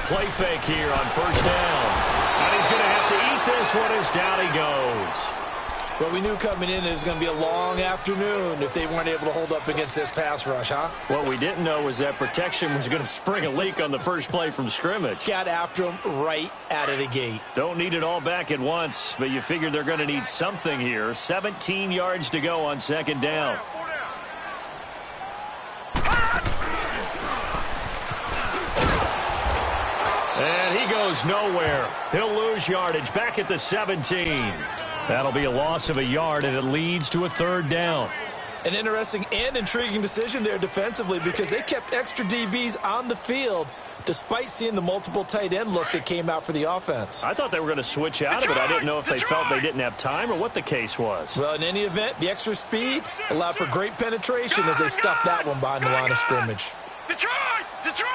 play fake here on first down. And he's going to have to eat this one as down he goes. Well, we knew coming in it was going to be a long afternoon if they weren't able to hold up against this pass rush, huh? What we didn't know was that protection was going to spring a leak on the first play from scrimmage. Got after him right out of the gate. Don't need it all back at once, but you figure they're going to need something here. 17 yards to go on second down. And he goes nowhere. He'll lose yardage back at the 17. That'll be a loss of a yard, and it leads to a third down. An interesting and intriguing decision there defensively because they kept extra DBs on the field despite seeing the multiple tight end look that came out for the offense. I thought they were going to switch out of it. I didn't know if they felt they didn't have time or what the case was. Well, in any event, the extra speed allowed for great penetration as they stuffed that one behind the line of scrimmage. Detroit! Detroit!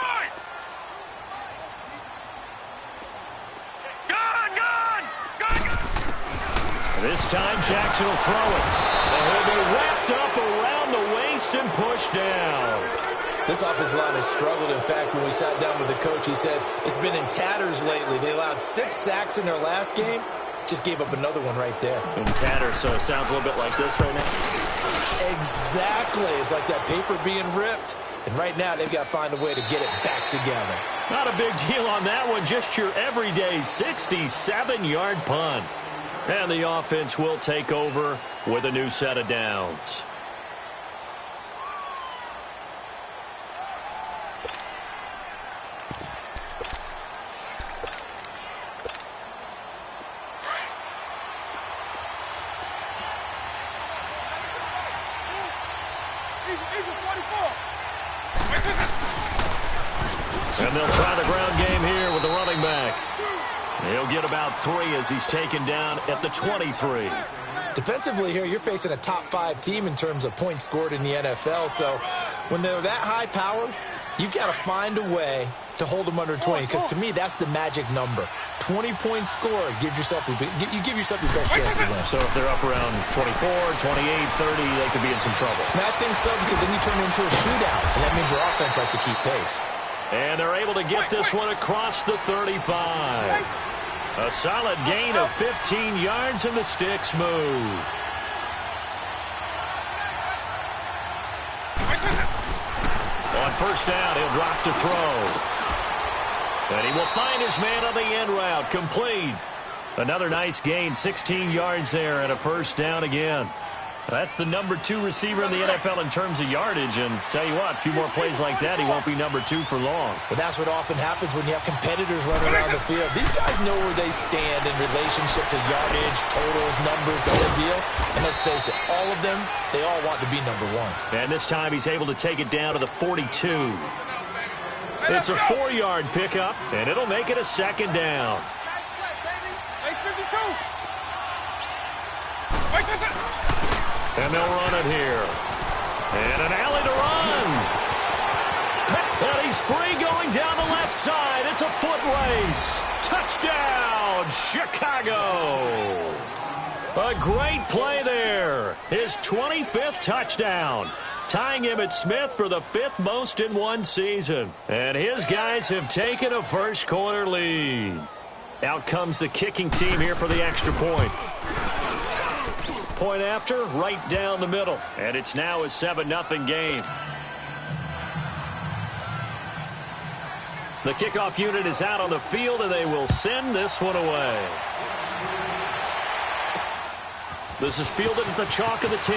This time Jackson will throw it. And he'll be wrapped up around the waist and pushed down. This offensive line has struggled. In fact, when we sat down with the coach, he said it's been in tatters lately. They allowed 6 sacks in their last game. Just gave up another one right there. In tatters, so it sounds a little bit like this right now. Exactly. It's like that paper being ripped. And right now, they've got to find a way to get it back together. Not a big deal on that one. Just your everyday 67-yard punt. And the offense will take over with a new set of downs. And they'll try the ground game here with the running back. He'll get about 3 as he's taken down at the 23. Defensively here, you're facing a top 5 team in terms of points scored in the NFL. So when they're that high-powered, you've got to find a way to hold them under 20. Because to me, that's the magic number. 20-point score gives yourself you give yourself your best chance to win. So if they're up around 24, 28, 30, they could be in some trouble. And I think so because then you turn it into a shootout, and that means your offense has to keep pace. And they're able to get this one across the 35. A solid gain of 15 yards, and the sticks move. On first down, he'll drop to throw. And he will find his man on the end route. Complete. Another nice gain, 16 yards there, and a first down again. That's the number 2 receiver in the NFL in terms of yardage. And tell you what, a few more plays like that, he won't be number 2 for long. But that's what often happens when you have competitors running around the field. These guys know where they stand in relationship to yardage, totals, numbers, the whole deal. And let's face it, all of them, they all want to be number 1. And this time he's able to take it down to the 42. It's a 4-yard pickup, and it'll make it a second down. And they'll run it here. And an alley to run. And he's free going down the left side. It's a foot race. Touchdown, Chicago. A great play there. His 25th touchdown. Tying Emmitt Smith for the 5th most in one season. And his guys have taken a first quarter lead. Out comes the kicking team here for the extra point. Point after, right down the middle. And it's now a 7-0 game. The kickoff unit is out on the field, and they will send this one away. This is fielded at the chalk of the 10.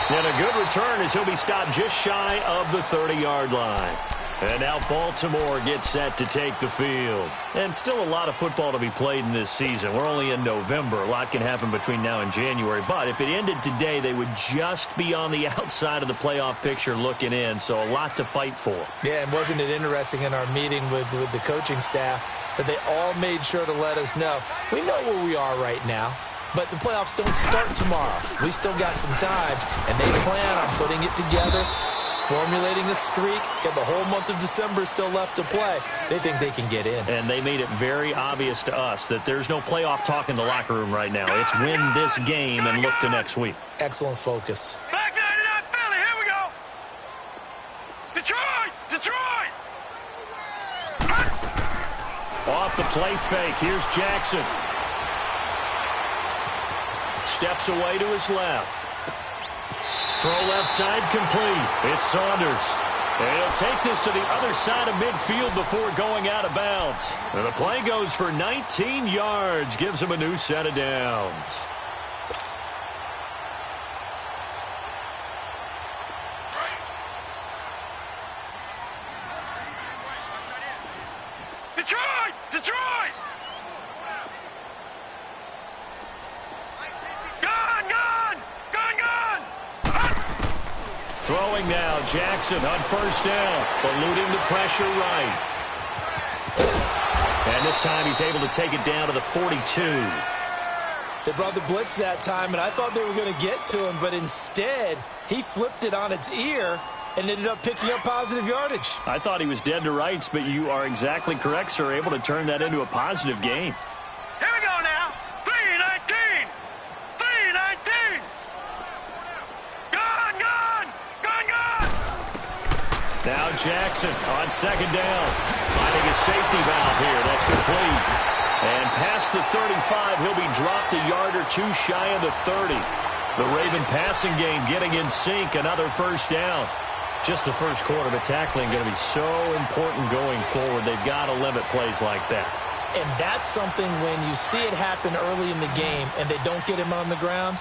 And a good return as he'll be stopped just shy of the 30-yard line. And now Baltimore gets set to take the field. And still a lot of football to be played in this season. We're only in November. A lot can happen between now and January. But if it ended today, they would just be on the outside of the playoff picture looking in. So a lot to fight for. Yeah, and wasn't it interesting in our meeting with the coaching staff that they all made sure to let us know, we know where we are right now. But the playoffs don't start tomorrow. We still got some time, and they plan on putting it together, formulating a streak, got the whole month of December still left to play. They think they can get in. And they made it very obvious to us that there's no playoff talk in the locker room right now. It's win this game and look to next week. Excellent focus. Back 99 Philly, here we go. Detroit! Detroit! Off the play fake. Here's Jackson. Steps away to his left. Throw left side complete. It's Saunders. And he'll take this to the other side of midfield before going out of bounds. And the play goes for 19 yards. Gives him a new set of downs. Detroit! Detroit! Gun! Gun! Gun! Gun! Throwing now, Jackson on first down, eluding the pressure right. And this time he's able to take it down to the 42. They brought the blitz that time, and I thought they were going to get to him, but instead he flipped it on its ear and ended up picking up positive yardage. I thought he was dead to rights, but you are exactly correct, sir, able to turn that into a positive gain. Here we go now. 3-19! 3-19! Gun! Gun! Gun! Gun! Now Jackson on second down, finding a safety valve here. That's complete. And past the 35, he'll be dropped a yard or two shy of the 30. The Raven passing game getting in sync, another first down. Just the first quarter, but tackling going to be so important going forward. They've got to limit plays like that. And that's something when you see it happen early in the game and they don't get him on the ground,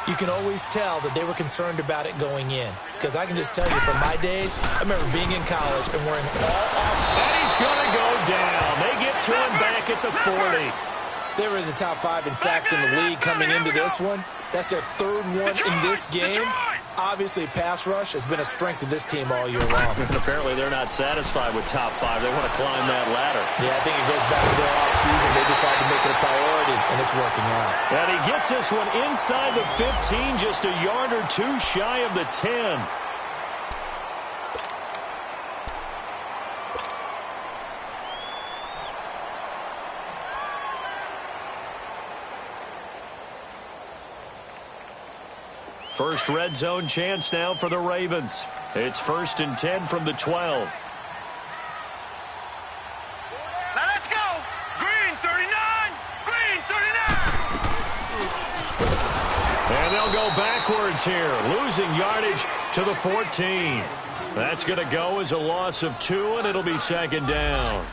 you can always tell that they were concerned about it going in. Because I can just tell you from my days, I remember being in college and wearing all off. And he's going to go down. They get to him back at the 40. They were in the top 5 in sacks in the league coming into this one. That's their third one in this game. Obviously, pass rush has been a strength of this team all year long. And apparently they're not satisfied with top 5. They want to climb that ladder. Yeah, I think it goes back to their offseason. They decided to make it a priority, and it's working out. And he gets this one inside the 15, just a yard or two shy of the 10. First red zone chance now for the Ravens. It's 1st and 10 from the 12. Now let's go! Green 39! Green 39! And they'll go backwards here, losing yardage to the 14. That's going to go as a loss of 2, and it'll be second down.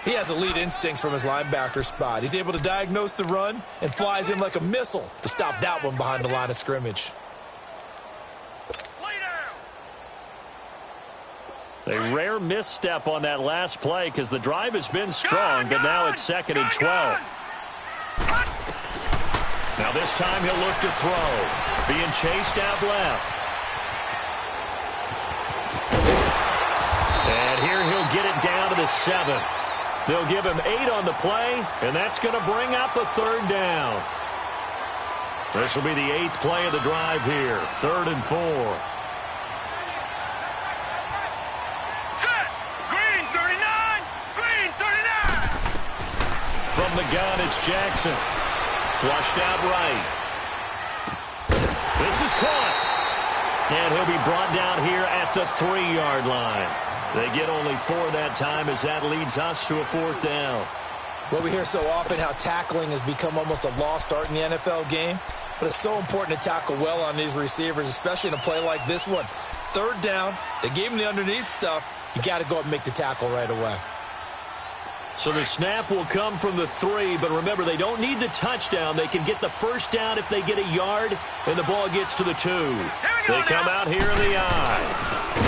He has elite instincts from his linebacker spot. He's able to diagnose the run and flies in like a missile to stop that one behind the line of scrimmage. A rare misstep on that last play because the drive has been strong, but now it's 2nd and 12. Now this time he'll look to throw. Being chased out left. And here he'll get it down to the 7. They'll give him 8 on the play, and that's going to bring up a 3rd down. This will be the 8th play of the drive here. 3rd and 4. Set! Green 39! Green 39! From the gun, it's Jackson. Flushed out right. This is caught. And he'll be brought down here at the 3-yard line. They get only 4 that time as that leads us to a 4th down. Well, we hear so often how tackling has become almost a lost art in the NFL game. But it's so important to tackle well on these receivers, especially in a play like this one. 3rd down, they gave him the underneath stuff. You got to go up and make the tackle right away. So the snap will come from the 3, but remember, they don't need the touchdown. They can get the 1st down if they get a yard, and the ball gets to the 2. They come out here in the I.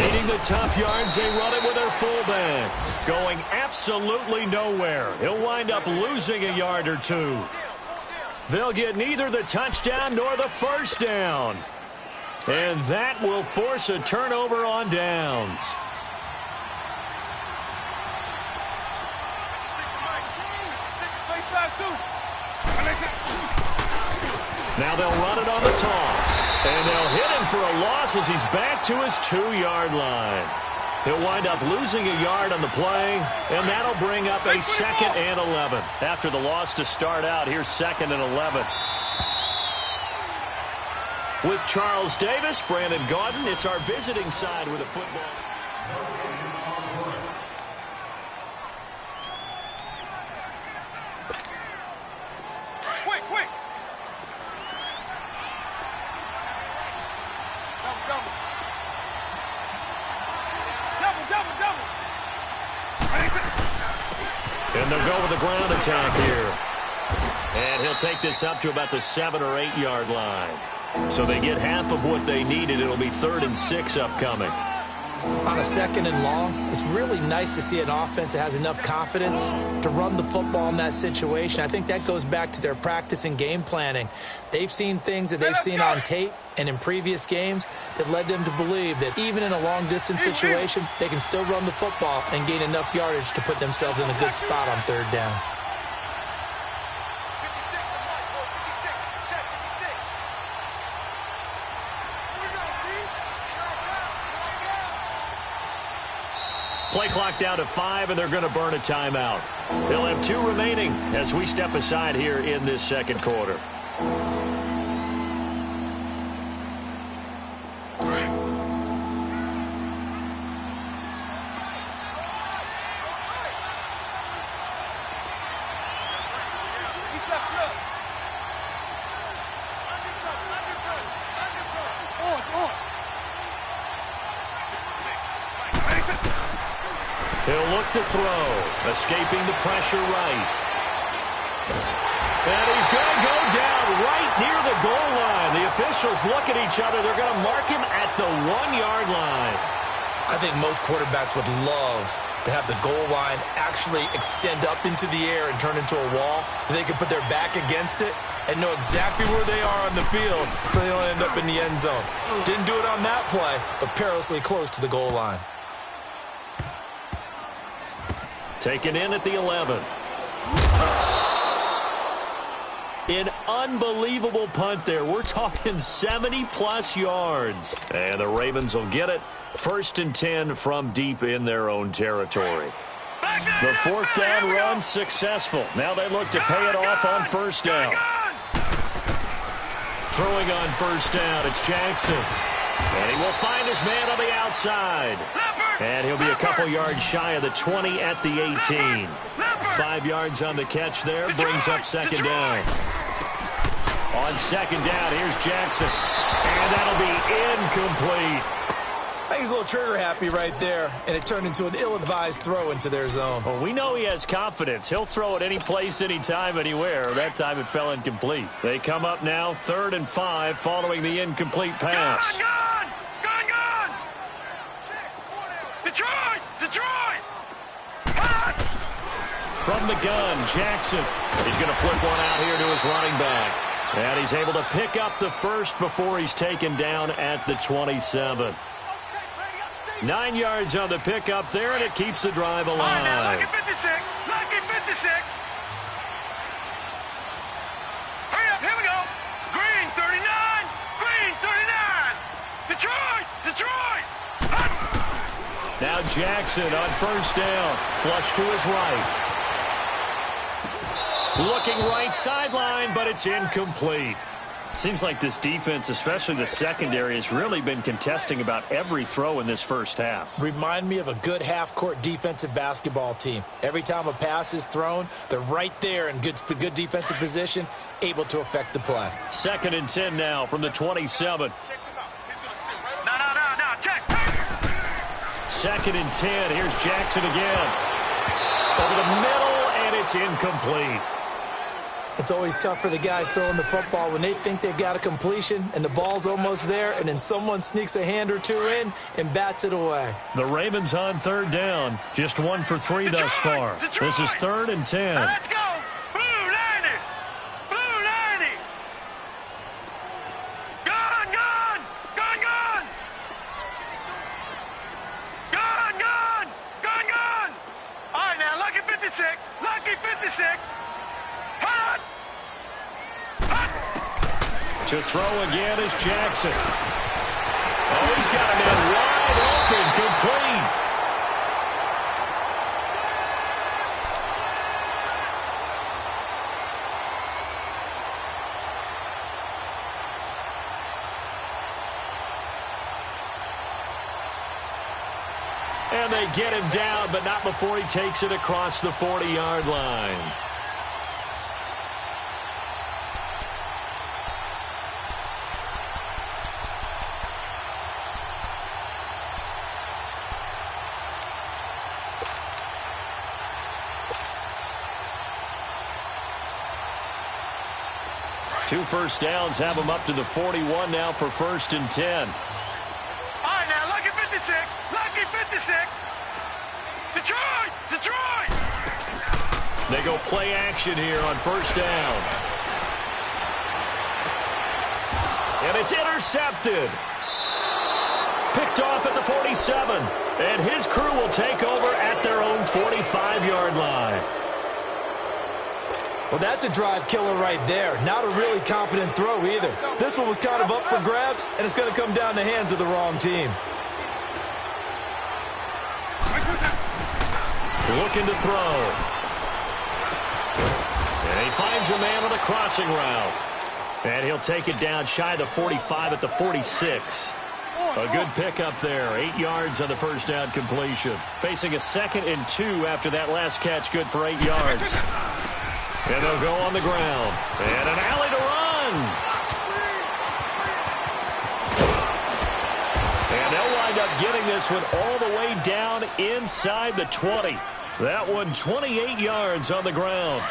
Needing the tough yards, they run it with their fullback. Going absolutely nowhere. He'll wind up losing a yard or 2. They'll get neither the touchdown nor the 1st down. And that will force a turnover on downs. Now they'll run it on the toss. And they'll hit him for a loss as he's back to his 2-yard line. He'll wind up losing a yard on the play, and that'll bring up a 2nd and 11. After the loss to start out, here's 2nd and 11. With Charles Davis, Brandon Gaudin, it's our visiting side with a football. And they'll go with the ground attack here. And he'll take this up to about the 7 or 8 yard line. So they get half of what they needed. It'll be 3rd and 6 upcoming. On a 2nd and long, it's really nice to see an offense that has enough confidence to run the football in that situation. I think that goes back to their practice and game planning. They've seen things that they've seen on tape and in previous games that led them to believe that even in a long-distance situation, they can still run the football and gain enough yardage to put themselves in a good spot on 3rd down. Play clock down to 5, and they're going to burn a timeout. They'll have 2 remaining as we step aside here in this 2nd quarter. He'll look to throw, escaping the pressure right. And he's going to go down right near the goal line. The officials look at each other. They're going to mark him at the 1-yard line. I think most quarterbacks would love to have the goal line actually extend up into the air and turn into a wall. They can put their back against it and know exactly where they are on the field so they don't end up in the end zone. Didn't do it on that play, but perilously close to the goal line. Taken in at the 11. An unbelievable punt there. We're talking 70-plus yards. And the Ravens will get it. 1st and 10 from deep in their own territory. The 4th down run successful. Now they look to pay it off on 1st down. Throwing on 1st down, it's Jackson. And he will find his man on the outside. And he'll be a couple yards shy of the 20 at the 18. 5 yards on the catch there, brings up 2nd down. On 2nd down, here's Jackson. And that'll be incomplete. I think he's a little trigger happy right there, and it turned into an ill-advised throw into their zone. Well, we know he has confidence. He'll throw it any place, anytime, anywhere. That time it fell incomplete. They come up now 3rd and 5 following the incomplete pass. Gone! Detroit! Detroit! From the gun, Jackson. He's going to flip one out here to his running back. And he's able to pick up the 1st before he's taken down at the 27. 9 yards on the pickup there, and it keeps the drive alive. All right, now, lucky 56. Lucky 56. Hurry up, here we go. Green 39. Green 39. Detroit! Detroit! Now Jackson on 1st down. Flush to his right. Looking right sideline, but it's incomplete. Seems like this defense, especially the secondary, has really been contesting about every throw in this 1st half. Remind me of a good half-court defensive basketball team. Every time a pass is thrown, they're right there in good defensive position, able to affect the play. 2nd and 10 now from the 27. No, check. 2nd and 10. Here's Jackson again. Over the middle, and it's incomplete. It's always tough for the guys throwing the football when they think they've got a completion and the ball's almost there, and then someone sneaks a hand or 2 in and bats it away. The Ravens on 3rd down. Just 1 for 3 thus far. This is 3rd and 10. Now let's go. Blue 90. Blue 90. Gone. Gone. All right, now, lucky 56. Lucky 56. Hot. To throw again is Jackson. Oh, he's got a man wide open, complete. And they get him down, but not before he takes it across the 40-yard line. 2 first downs have them up to the 41 now for 1st and 10. All right, now, lucky 56. Lucky 56. Detroit! Detroit! They go play action here on 1st down. And it's intercepted. Picked off at the 47. And his crew will take over at their own 45-yard line. Well, that's a drive killer right there. Not a really confident throw either. This one was kind of up for grabs, and it's going to come down the hands of the wrong team. Looking to throw. And he finds a man on a crossing route. And he'll take it down shy of the 45 at the 46. A good pickup there. 8 yards on the 1st down completion. Facing a 2nd and 2 after that last catch. Good for 8 yards. And they'll go on the ground. And an alley to run. And they'll wind up getting this one all the way down inside the 20. That one 28 yards on the ground.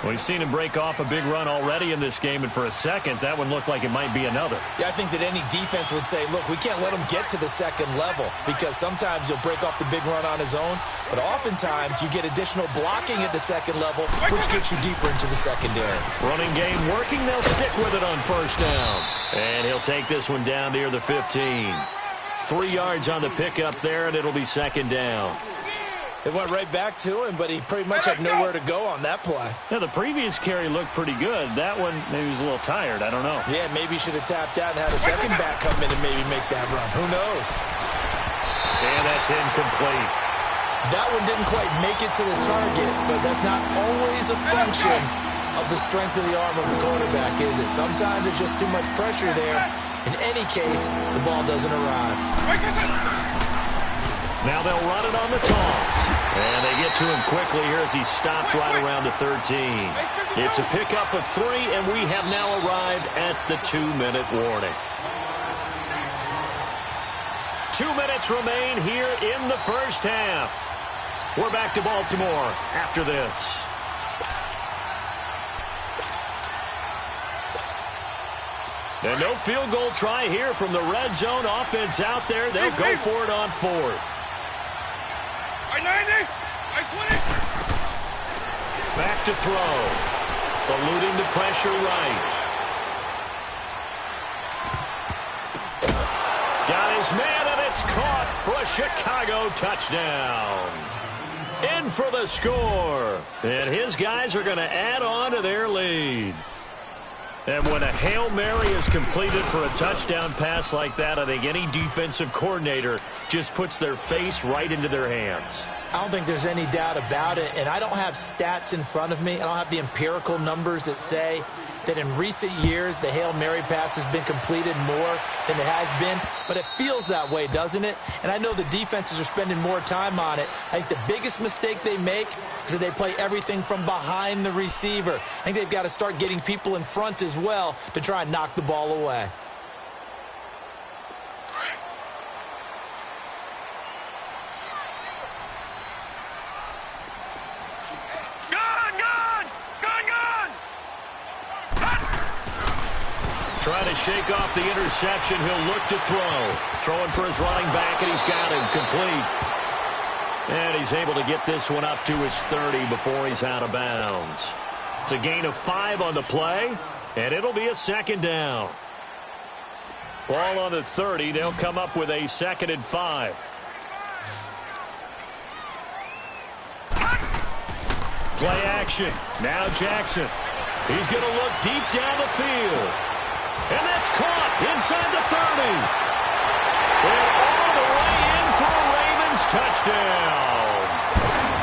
We've seen him break off a big run already in this game, and for a second, that one looked like it might be another. Yeah, I think that any defense would say, look, we can't let him get to the 2nd level, because sometimes he'll break off the big run on his own, but oftentimes you get additional blocking at the 2nd level, which gets you deeper into the secondary. Running game working. They'll stick with it on 1st down. And he'll take this one down near the 15. 3 yards on the pickup there, and it'll be 2nd down. It went right back to him, but he pretty much had nowhere to go on that play. Yeah, the previous carry looked pretty good. That one, maybe he was a little tired. I don't know. Yeah, maybe he should have tapped out and had a second back come in and maybe make that run. Who knows? And that's incomplete. That one didn't quite make it to the target, but that's not always a function of the strength of the arm of the quarterback, is it? Sometimes there's just too much pressure there. In any case, the ball doesn't arrive. Now they'll run it on the toss. And they get to him quickly here as he stopped right around the 13. It's a pickup of 3, and we have now arrived at the 2-minute warning. 2 minutes remain here in the 1st half. We're back to Baltimore after this. And no field goal try here from the red zone offense out there. They'll go for it on 4th. I-90, I-20. Back to throw. Eluding the pressure right. Got his man, and it's caught for a Chicago touchdown. In for the score. And his guys are going to add on to their lead. And when a Hail Mary is completed for a touchdown pass like that, I think any defensive coordinator just puts their face right into their hands. I don't think there's any doubt about it, and I don't have stats in front of me. I don't have the empirical numbers that say that in recent years the Hail Mary pass has been completed more than it has been, but it feels that way, doesn't it? And I know the defenses are spending more time on it. I think the biggest mistake they make is that they play everything from behind the receiver. I think they've got to start getting people in front as well to try and knock the ball away. Trying to shake off the interception. He'll look to throw. Throwing for his running back, and he's got him complete. And he's able to get this one up to his 30 before he's out of bounds. It's a gain of 5 on the play, and it'll be a 2nd down. Ball on the 30. They'll come up with a 2nd and 5. Play action. Now Jackson. He's going to look deep down the field. And that's caught inside the 30. And all the way in for a Ravens touchdown.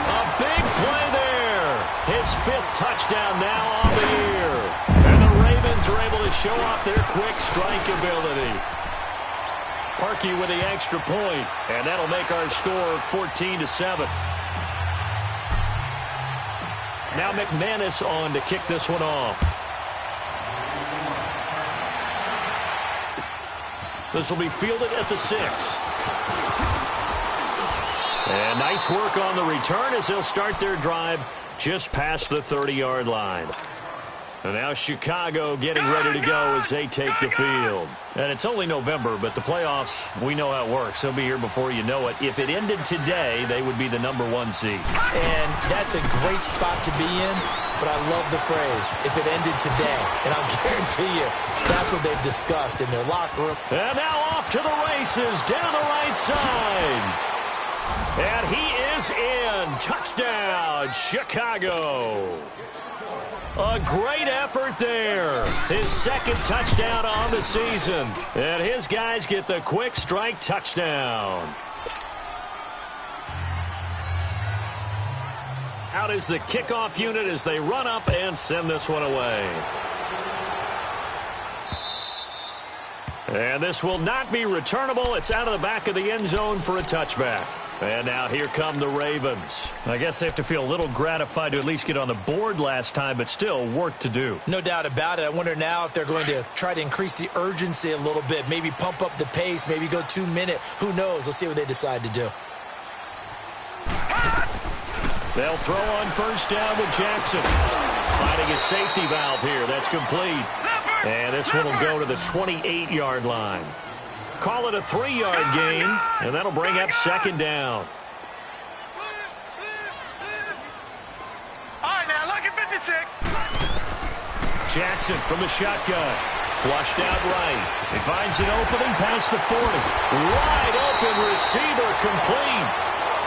A big play there. His 5th touchdown now on the year. And the Ravens are able to show off their quick strike ability. Parkey with the extra point, and that'll make our score 14-7. Now McManus on to kick this one off. This will be fielded at the 6. And nice work on the return as they'll start their drive just past the 30-yard line. And now Chicago getting ready to go as they take the field. And it's only November, but the playoffs, we know how it works. They'll be here before you know it. If it ended today, they would be the #1 seed. And that's a great spot to be in, but I love the phrase, if it ended today. And I'll guarantee you, that's what they've discussed in their locker room. And now off to the races down the right side. And he is in. Touchdown, Chicago. A great effort there. His second touchdown on the season. And his guys get the quick strike touchdown. Out is the kickoff unit as they run up and send this one away. And this will not be returnable. It's out of the back of the end zone for a touchback. And now here come the Ravens. I guess they have to feel a little gratified to at least get on the board last time, but still work to do. No doubt about it. I wonder now if they're going to try to increase the urgency a little bit, maybe pump up the pace, maybe go 2-minute. Who knows? Let's see what they decide to do. They'll throw on first down with Jackson. Finding a safety valve here. That's complete. And this one will go to the 28-yard line. Call it a 3-yard gain, and that'll bring up second down. All right, now, look at 56. Jackson from the shotgun. Flushed out right. He finds an opening past the 40. Wide open receiver complete.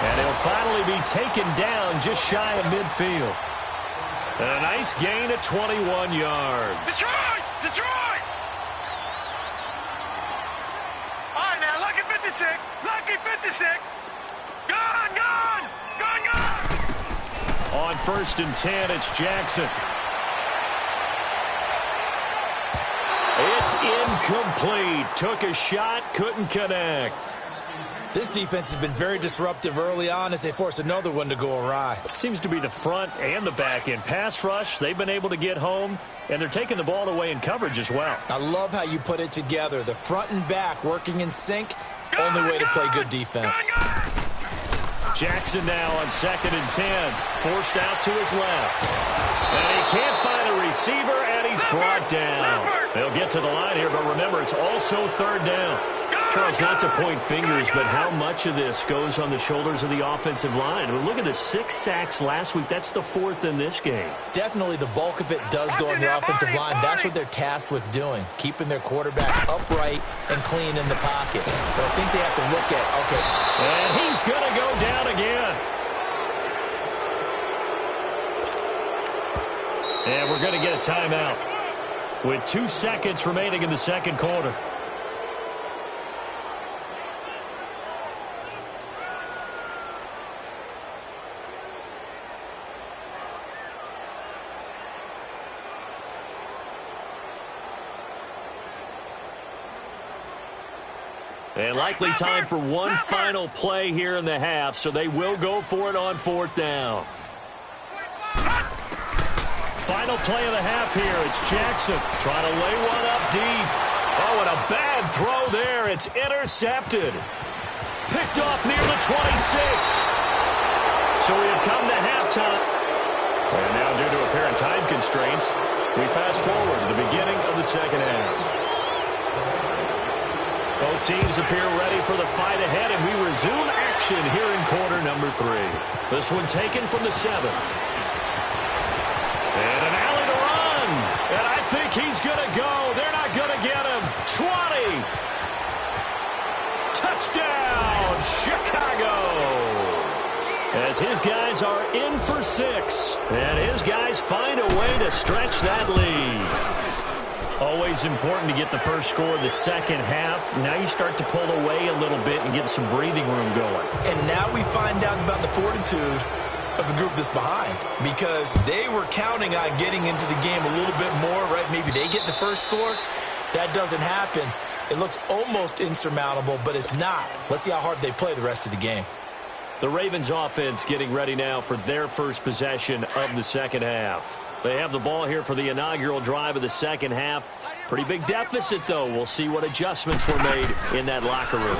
And he'll finally be taken down just shy of midfield. And a nice gain of 21 yards. Detroit! Detroit! All right, now, lucky 56. Lucky 56. Gone, gone! Gone, gone! On first and 10, it's Jackson. It's incomplete. Took a shot, couldn't connect. This defense has been very disruptive early on as they force another one to go awry. It seems to be the front and the back end. Pass rush, they've been able to get home, and they're taking the ball away in coverage as well. I love how you put it together. The front and back working in sync, only way to play good defense. Jackson now on second and 10, forced out to his left. And he can't find a receiver, and he's brought down. They'll get to the line here, but remember, it's also third down. Charles, not to point fingers, but how much of this goes on the shoulders of the offensive line? I mean, look at the 6 sacks last week. That's the 4th in this game. Definitely the bulk of it does go on the offensive line. That's what they're tasked with doing, keeping their quarterback upright and clean in the pocket. But I think they have to look at, okay. And he's going to go down again. And we're going to get a timeout with 2 seconds remaining in the second quarter. And likely time for one final play here in the half, so they will go for it on 4th down. Final play of the half here. It's Jackson trying to lay one up deep. Oh, and a bad throw there. It's intercepted. Picked off near the 26. So we have come to halftime. And now due to apparent time constraints, we fast forward to the beginning of the second half. Both teams appear ready for the fight ahead, and we resume action here in quarter number 3. This one taken from the 7. And an alley to run. And I think he's going to go. They're not going to get him. 20. Touchdown, Chicago. As his guys are in for 6. And his guys find a way to stretch that lead. Always important to get the first score of the second half. Now you start to pull away a little bit and get some breathing room going. And now we find out about the fortitude of the group that's behind, because they were counting on getting into the game a little bit more, right? Maybe they get the first score. That doesn't happen. It looks almost insurmountable, but it's not. Let's see how hard they play the rest of the game. The Ravens offense getting ready now for their first possession of the second half. They have the ball here for the inaugural drive of the second half. Pretty big deficit, though. We'll see what adjustments were made in that locker room.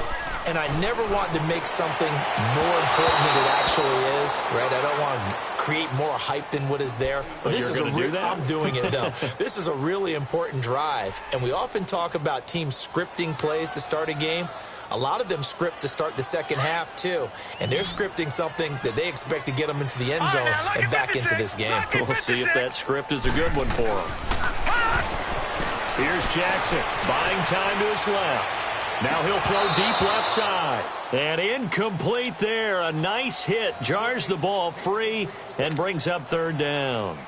and I never want to make something more important than it actually is, right? I don't want to create more hype than what is there. But this is I'm doing it, though. This is a really important drive, and we often talk about teams scripting plays to start a game. A lot of them script to start the second half, too. And they're scripting something that they expect to get them into the end zone and back into this game. We'll see if that script is a good one for them. Here's Jackson, buying time to his left. Now he'll throw deep left side. And incomplete there. A nice hit. Jars the ball free and brings up third down.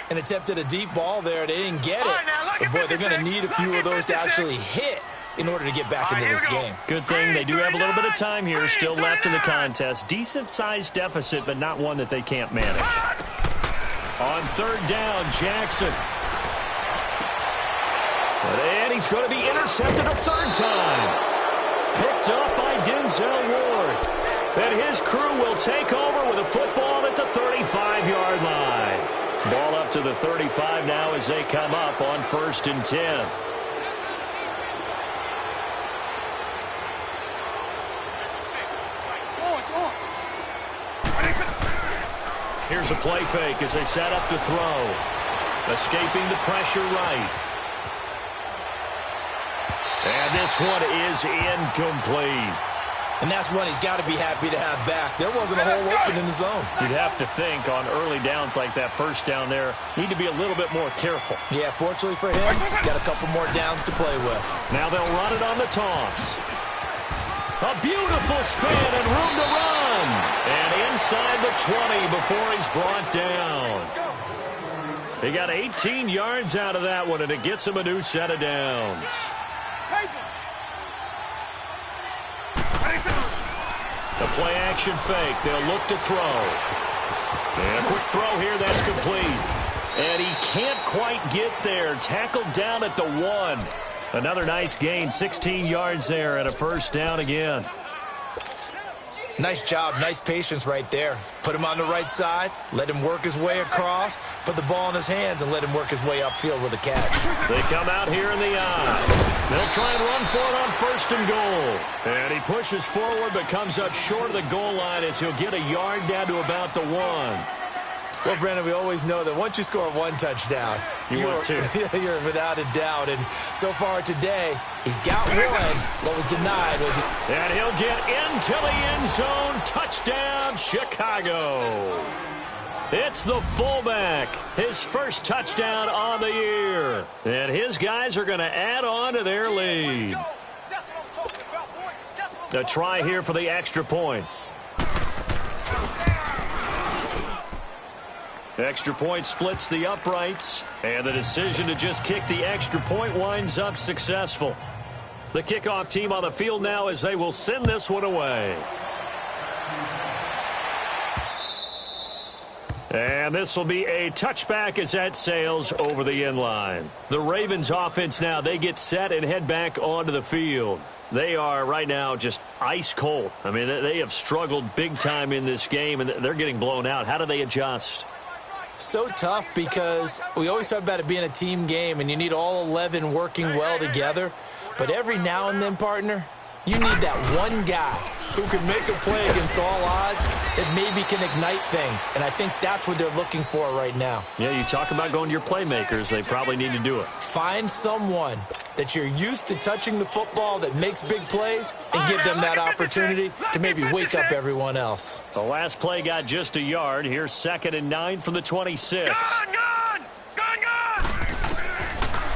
An attempt at a deep ball there. They didn't get it. But, boy, they're going to need a few of those to actually hit in order to get back into this game. Good thing they do have a little bit of time here still left in the contest. Decent-sized deficit, but not one that they can't manage. On third down, Jackson. And he's going to be intercepted a third time. Picked up by Denzel Ward. And his crew will take over with a football at the 35-yard line. Ball up to the 35 now as they come up on 1st and 10. Here's a play fake as they set up to throw. Escaping the pressure right. And this one is incomplete. And that's one he's got to be happy to have back. There wasn't a hole open in the zone. You'd have to think on early downs like that first down there, need to be a little bit more careful. Yeah, fortunately for him, got a couple more downs to play with. Now they'll run it on the toss. A beautiful spin and room to run. And inside the 20 before he's brought down. He got 18 yards out of that one, and it gets him a new set of downs. The play action fake. They'll look to throw. And a quick throw here. That's complete. And he can't quite get there. Tackled down at the 1. Another nice gain. 16 yards there and a first down again. Nice job. Nice patience right there. Put him on the right side. Let him work his way across. Put the ball in his hands and let him work his way upfield with a catch. They come out here in the eye. They'll try and run for it on 1st and goal. And he pushes forward but comes up short of the goal line as he'll get a yard down to about the 1. Well, Brandon, we always know that once you score one touchdown, you're without a doubt. And so far today, he's got one. What was denied was... And he'll get into the end zone. Touchdown, Chicago. It's the fullback. His first touchdown on the year. And his guys are going to add on to their lead. A try here for the extra point. Extra point splits the uprights, and the decision to just kick the extra point winds up successful. The kickoff team on the field now as they will send this one away. And this will be a touchback as that sails over the end line. The Ravens offense now, they get set and head back onto the field. They are right now just ice cold. I mean, they have struggled big time in this game, and they're getting blown out. How do they adjust? So tough because we always talk about it being a team game and you need all 11 working well together. But every now and then, partner, you need that one guy who can make a play against all odds that maybe can ignite things. And I think that's what they're looking for right now. Yeah, you talk about going to your playmakers. They probably need to do it. Find someone that you're used to touching the football that makes big plays and give them that opportunity to maybe wake up everyone else. The last play got just a yard. Here's 2nd and 9 from the 26. Gone!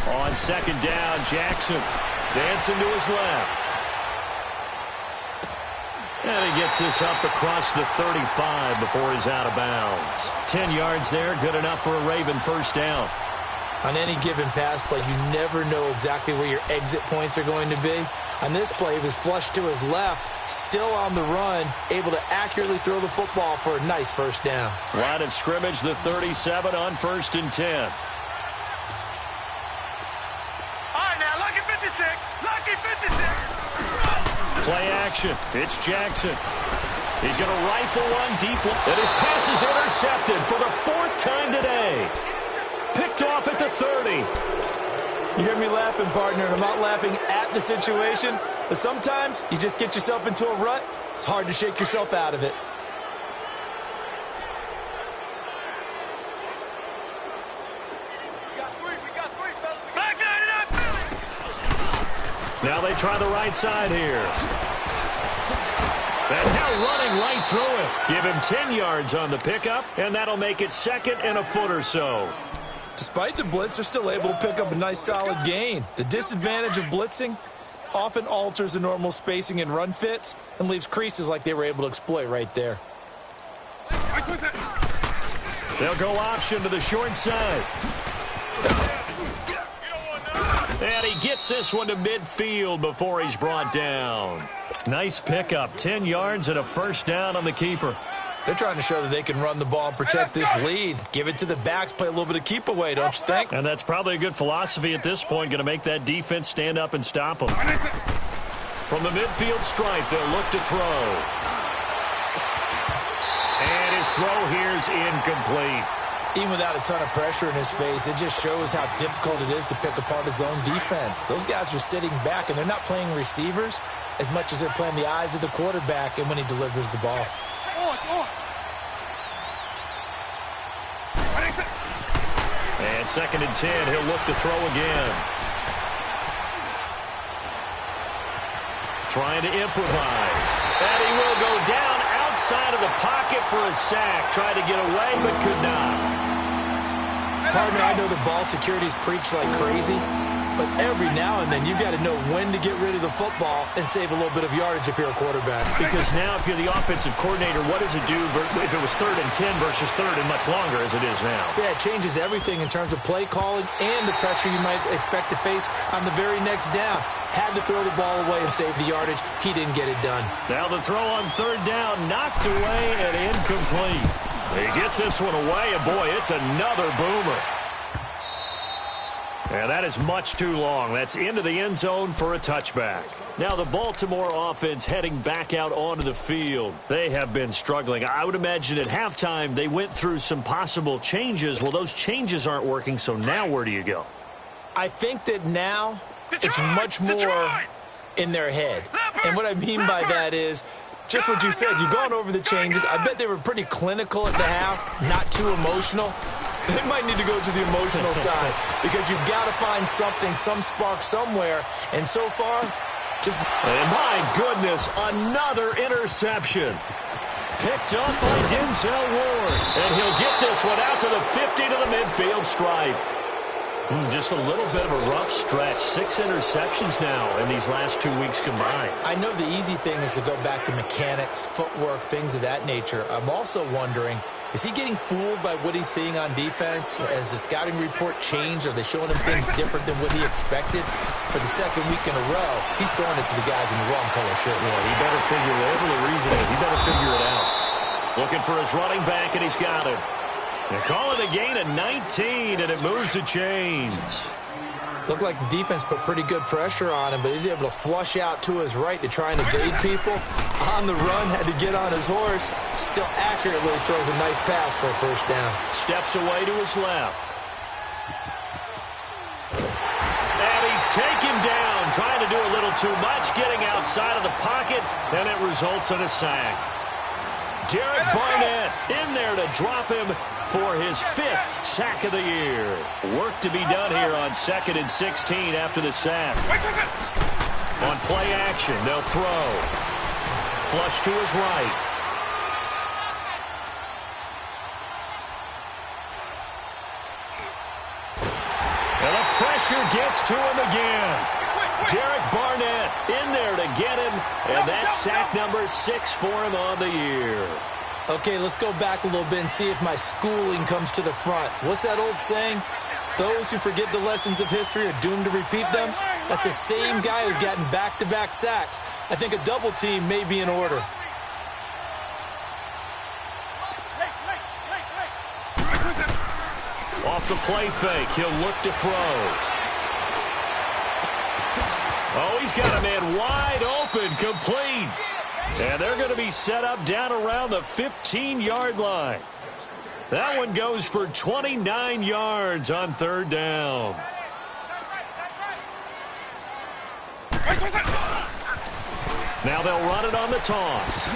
On 2nd down, Jackson dancing to his left. And he gets this up across the 35 before he's out of bounds. 10 yards there, good enough for a Raven first down. On any given pass play, you never know exactly where your exit points are going to be. On this play, he was flushed to his left, still on the run, able to accurately throw the football for a nice first down. Line of scrimmage, the 37 on 1st and 10. All right, now, lucky 56. Lucky 56. Play action. It's Jackson. He's going to rifle one deep. And his pass is intercepted for the 4th time today. Picked off at the 30. You hear me laughing, partner, and I'm not laughing at the situation, but sometimes you just get yourself into a rut. It's hard to shake yourself out of it. Now they try the right side here. And now running right through it. Give him 10 yards on the pickup, and that'll make it second and a foot or so. Despite the blitz, they're still able to pick up a nice solid gain. The disadvantage of blitzing often alters the normal spacing and run fits and leaves creases like they were able to exploit right there. They'll go option to the short side. And he gets this one to midfield before he's brought down. Nice pickup, 10 yards and a first down on the keeper. They're trying to show that they can run the ball and protect this lead. Give it to the backs, play a little bit of keep away, don't you think? And that's probably a good philosophy at this point, going to make that defense stand up and stop them. From the midfield stripe, they'll look to throw. And his throw here's incomplete. Even without a ton of pressure in his face, it just shows how difficult it is to pick apart his own defense. Those guys are sitting back, and they're not playing receivers as much as they're playing the eyes of the quarterback and when he delivers the ball. And second and 10, he'll look to throw again. Trying to improvise. And he will go down outside of the pocket for a sack. Tried to get away, but could not. Pardon me, I know the ball security is preached like crazy, but every now and then you've got to know when to get rid of the football and save a little bit of yardage if you're a quarterback. Because now if you're the offensive coordinator, what does it do if it was 3rd and 10 versus 3rd and much longer as it is now? Yeah, it changes everything in terms of play calling and the pressure you might expect to face on the very next down. Had to throw the ball away and save the yardage. He didn't get it done. Now the throw on 3rd down, knocked away and incomplete. He gets this one away, and boy, it's another boomer. And that is much too long. That's into the end zone for a touchback. Now the Baltimore offense heading back out onto the field. They have been struggling. I would imagine at halftime they went through some possible changes. Well, those changes aren't working, so now where do you go? I think that now it's much more in their head. And what I mean by that is just what you said. You've gone over the changes. I bet they were pretty clinical at the half, not too emotional. They might need to go to the emotional side because you've got to find something, some spark somewhere. And so far, just... And my goodness, another interception. Picked up by Denzel Ward. And he'll get this one out to the 50 to the midfield stripe. Just a little bit of a rough stretch. 6 interceptions now in these last 2 weeks combined. I know the easy thing is to go back to mechanics, footwork, things of that nature. I'm also wondering, is he getting fooled by what he's seeing on defense? Has the scouting report changed? Are they showing him things different than what he expected? For the second week in a row, he's throwing it to the guys in the wrong color shirt. Yeah, he better figure whatever the reason is. He better figure it out. Looking for his running back, and he's got him. They call it a gain of 19, and it moves the chains. Looked like the defense put pretty good pressure on him, but he's able to flush out to his right to try and evade people. On the run, had to get on his horse. Still accurately throws a nice pass for a first down. Steps away to his left. And he's taken down, trying to do a little too much, getting outside of the pocket, and it results in a sack. Derek Barnett in there to drop him for his 5th sack of the year. Work to be done here on 2nd and 16 after the sack. On play action, they'll throw. Flush to his right. And the pressure gets to him again. Derek Barnett in there to get him, and that's sack number 6 for him on the year. Okay, let's go back a little bit and see if my schooling comes to the front. What's that old saying? Those who forget the lessons of history are doomed to repeat them. That's the same guy who's gotten back-to-back sacks. I think a double team may be in order. Off the play fake, he'll look to throw. Oh, he's got a man wide open, complete. And they're going to be set up down around the 15-yard line. That one goes for 29 yards on 3rd down. Now they'll run it on the toss.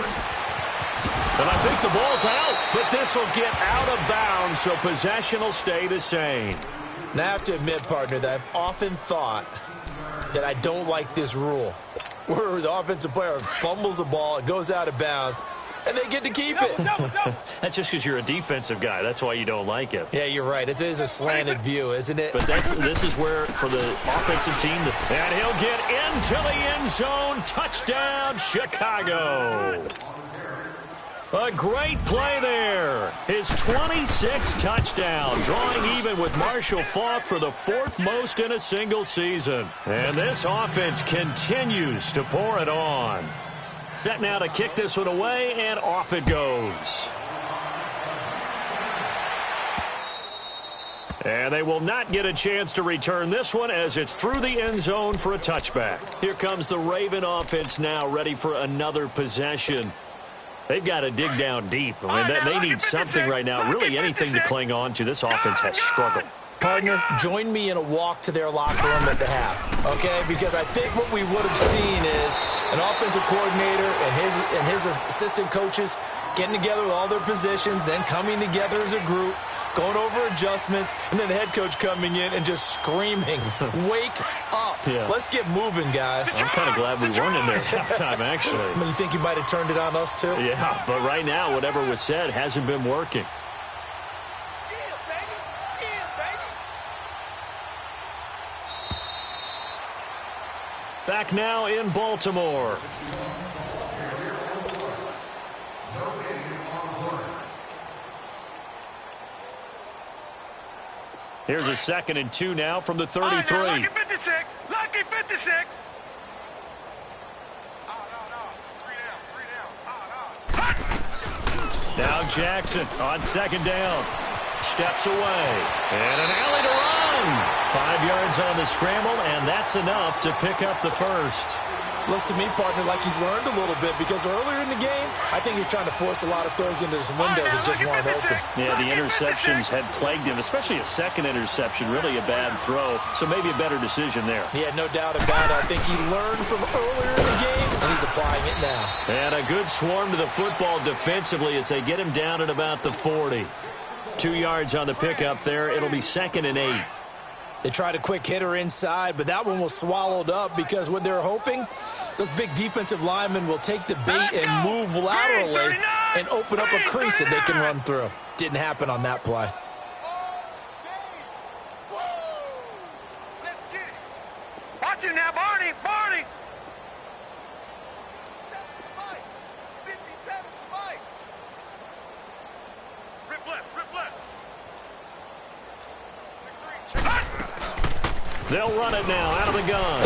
And I think the ball's out, but this will get out of bounds, so possession will stay the same. Now, I have to admit, partner, that I've often thought that I don't like this rule, where the offensive player fumbles the ball, it goes out of bounds, and they get to keep it. That's just because you're a defensive guy. That's why you don't like it. Yeah, you're right. It is a slanted view, isn't it? But this is where, for the offensive team, and he'll get into the end zone. Touchdown, Chicago. A great play there. His 26th touchdown, drawing even with Marshall Faulk for the 4th most in a single season. And this offense continues to pour it on. Set now to kick this one away, and off it goes. And they will not get a chance to return this one as it's through the end zone for a touchback. Here comes the Raven offense now, ready for another possession. They've got to dig down deep. I mean, they need something right now, really anything to cling on to. This offense has struggled. Partner, join me in a walk to their locker room at the half, okay? Because I think what we would have seen is an offensive coordinator and his assistant coaches getting together with all their positions, then coming together as a group, going over adjustments, and then the head coach coming in and just screaming, wake up. Yeah. Let's get moving, guys. I'm kind of glad we weren't in there at halftime, actually. I mean, you think you might have turned it on us, too? Yeah, but right now, whatever was said hasn't been working. Back now in Baltimore. Here's a 2nd and 2 now from the 33. Lucky 56. Lucky 56. Now Jackson on 2nd down. Steps away. And an alley to run. 5 yards on the scramble, and that's enough to pick up the first. Looks to me, partner, like he's learned a little bit, because earlier in the game, I think he's trying to force a lot of throws into some windows that just weren't open. Yeah, the interceptions had plagued him, especially a 2nd interception, really a bad throw, so maybe a better decision there. Yeah, no doubt about it. I think he learned from earlier in the game, and he's applying it now. And a good swarm to the football defensively as they get him down at about the 40. 2 yards on the pickup there. It'll be 2nd and 8. They tried a quick hitter inside, but that one was swallowed up because what they're hoping, those big defensive linemen will take the bait and move laterally and open up a crease that they can run through. Didn't happen on that play. Watch it now, Barney. Barney. 57 Mike. Rip left. Rip left. They'll run it now out of the gun.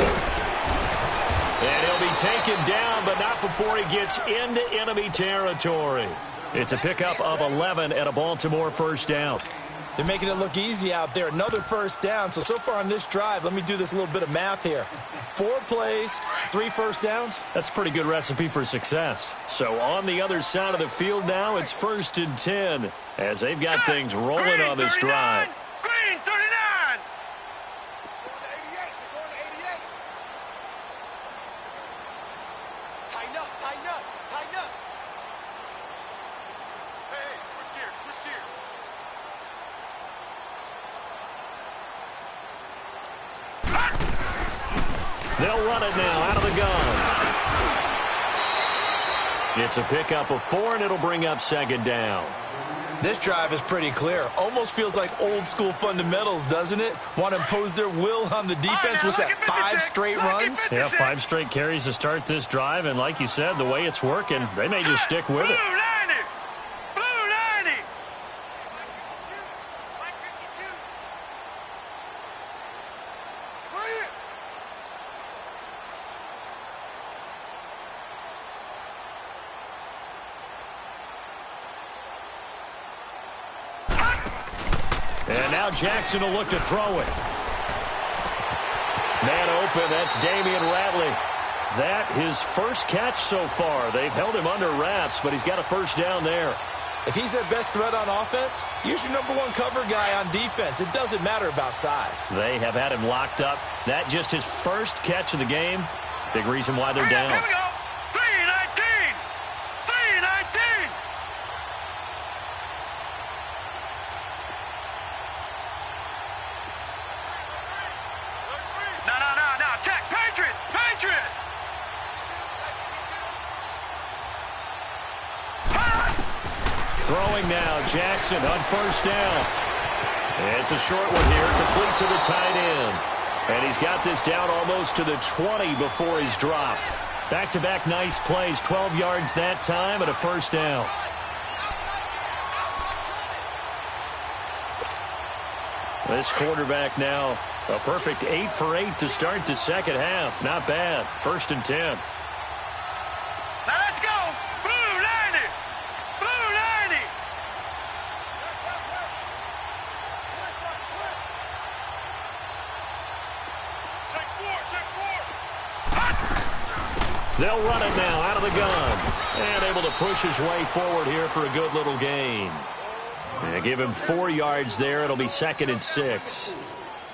And he'll be taken down, but not before he gets into enemy territory. It's a pickup of 11 and a Baltimore first down. They're making it look easy out there. Another first down. So far on this drive, let me do this little bit of math here. 4 plays, 3 first downs. That's a pretty good recipe for success. So on the other side of the field now, it's 1st and 10 as they've got things rolling on this drive. Green 39. They'll run it now out of the gun. It's a pickup of 4, and it'll bring up 2nd down. This drive is pretty clear. Almost feels like old school fundamentals, doesn't it? Want to impose their will on the defense. Was that 5 straight runs? Yeah, 5 straight carries to start this drive, and like you said, the way it's working, they may just stick with it. And now Jackson will look to throw it. Man open, that's Damian Ratley. That his first catch so far. They've held him under wraps, but he's got a first down there. If he's their best threat on offense, use your #1 cover guy on defense. It doesn't matter about size. They have had him locked up. That just his first catch of the game, Big reason why they're down. Here we go. 3-19. 3-19. No. Check. Patriot. Throwing now, Jackson on first down. It's a short one here, complete to the tight end. And he's got this down almost to the 20 before he's dropped. Back-to-back nice plays, 12 yards that time and a first down. This quarterback now, a perfect 8 for 8 to start the second half. Not bad. 1st and 10. Now let's go. Blue 90. Blue 90. They'll run it now out of the gun. And able to push his way forward here for a good little gain. And give him 4 yards there. It'll be 2nd and 6.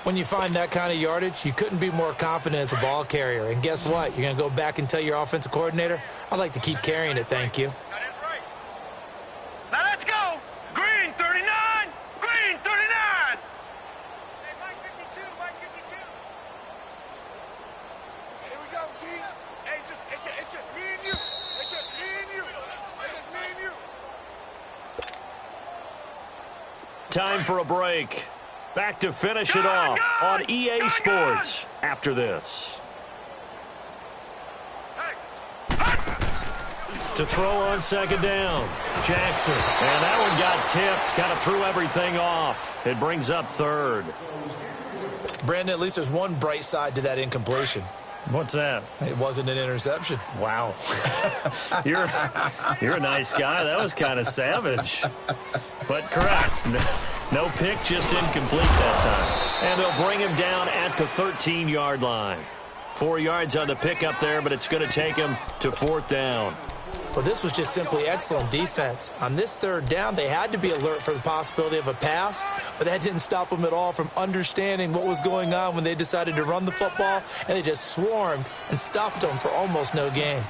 When you find that kind of yardage, you couldn't be more confident as a ball carrier. And guess what? You're going to go back and tell your offensive coordinator, I'd like to keep carrying it, thank you. Now let's go. Green 39. Green 39. Hey, Mike 52. Here we go, G. Hey, it's just me and you. It's just me and you. Time for a break. Back to finish it off on EA Sports after this. To throw on 2nd down, Jackson. And that one got tipped, kind of threw everything off. It brings up 3rd. Brandon, at least there's one bright side to that incompletion. What's that? It wasn't an interception. Wow. You're a nice guy. That was kind of savage. But correct. No pick, just incomplete that time. And they'll bring him down at the 13-yard line. 4 yards on the pickup there, but it's going to take him to 4th down. Well, this was just simply excellent defense. On this 3rd down, they had to be alert for the possibility of a pass, but that didn't stop them at all from understanding what was going on when they decided to run the football, and they just swarmed and stopped them for almost no gain.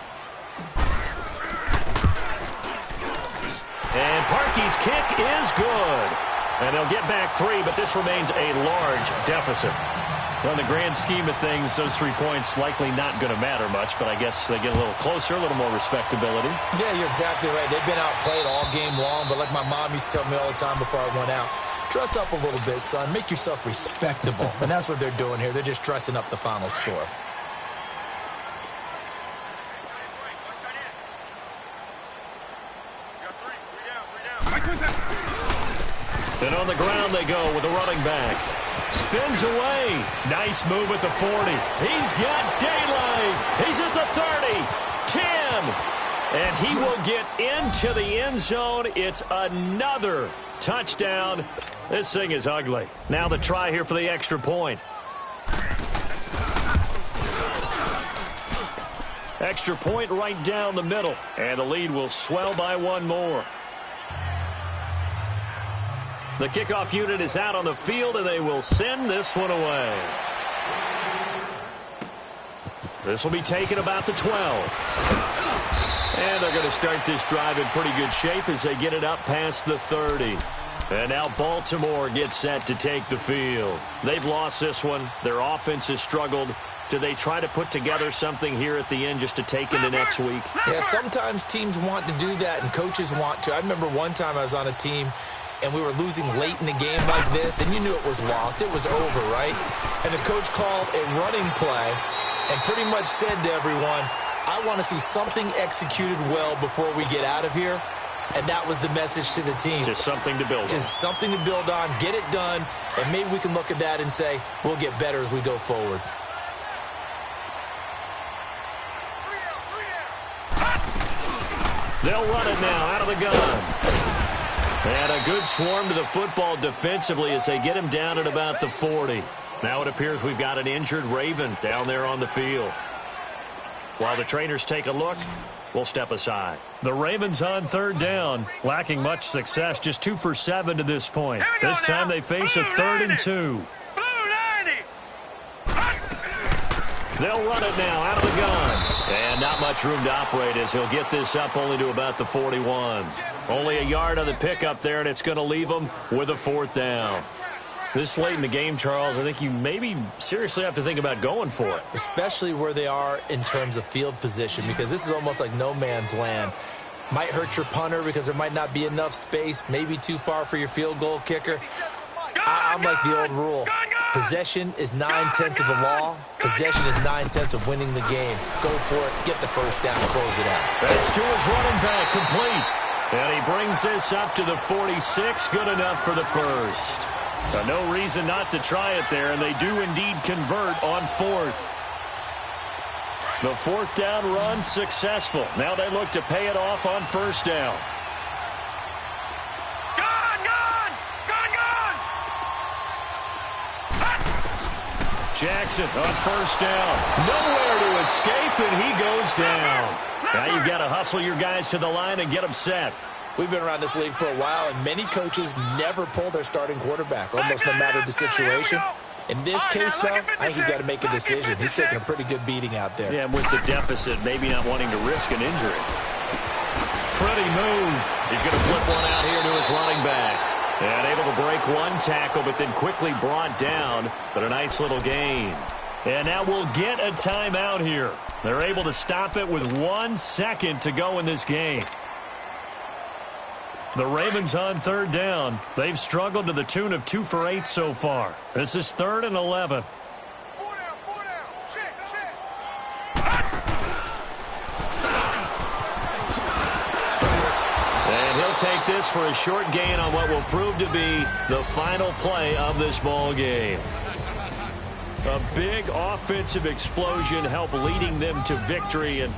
And Parkey's kick is good. And they'll get back 3, but this remains a large deficit. Well, in the grand scheme of things, those 3 points likely not going to matter much, but I guess they get a little closer, a little more respectability. Yeah, you're exactly right. They've been outplayed all game long, but like my mom used to tell me all the time before I went out, dress up a little bit, son. Make yourself respectable. And that's what they're doing here. They're just dressing up the final score. And on the ground they go with the running back. Spins away. Nice move at the 40. He's got daylight. He's at the 30. 10. And he will get into the end zone. It's another touchdown. This thing is ugly. Now the try here for the extra point. Extra point right down the middle. And the lead will swell by 1 more. The kickoff unit is out on the field, and they will send this one away. This will be taken about the 12. And they're going to start this drive in pretty good shape as they get it up past the 30. And now Baltimore gets set to take the field. They've lost this one. Their offense has struggled. Do they try to put together something here at the end just to take into next week? Yeah, sometimes teams want to do that, and coaches want to. I remember one time I was on a team, and we were losing late in the game like this, and you knew it was lost. It was over, right? And the coach called a running play and pretty much said to everyone, I want to see something executed well before we get out of here. And that was the message to the team. Just something to build on. Just something to build on, get it done, and maybe we can look at that and say, we'll get better as we go forward. They'll run it now out of the gun. And a good swarm to the football defensively as they get him down at about the 40. Now it appears we've got an injured Raven down there on the field. While the trainers take a look, we'll step aside. The Ravens on 3rd down, lacking much success, just 2 for 7 to this point. This time they face a 3rd and 2. They'll run it now out of the gun. And not much room to operate as he'll get this up only to about the 41. Only a yard on the pickup there, and it's going to leave them with a 4th down. This late in the game, Charles, I think you maybe seriously have to think about going for it. Especially where they are in terms of field position, because this is almost like no man's land. Might hurt your punter because there might not be enough space, maybe too far for your field goal kicker. I'm like the old rule. Possession is 9/10 of the law. Possession is 9/10 of winning the game. Go for it. Get the first down. Close it out. That's to his running back, complete. And he brings this up to the 46. Good enough for the first. No reason not to try it there, and they do indeed convert on 4th. The 4th down run successful. Now they look to pay it off on 1st down. Jackson on 1st down. Nowhere to escape, and he goes down. Now you've got to hustle your guys to the line and get them set. We've been around this league for a while, and many coaches never pull their starting quarterback, almost no matter the situation. In this case, though, I think he's got to make a decision. He's taking a pretty good beating out there. Yeah, and with the deficit, maybe not wanting to risk an injury. Pretty move. He's going to flip one out here to his running back. And able to break one tackle, but then quickly brought down. But a nice little gain. And now we'll get a timeout here. They're able to stop it with 1 second to go in this game. The Ravens on 3rd down. They've struggled to the tune of 2 for 8 so far. This is 3rd and 11. 4 down. Check. And he'll take this for a short gain on what will prove to be the final play of this ball game. A big offensive explosion helped leading them to victory, and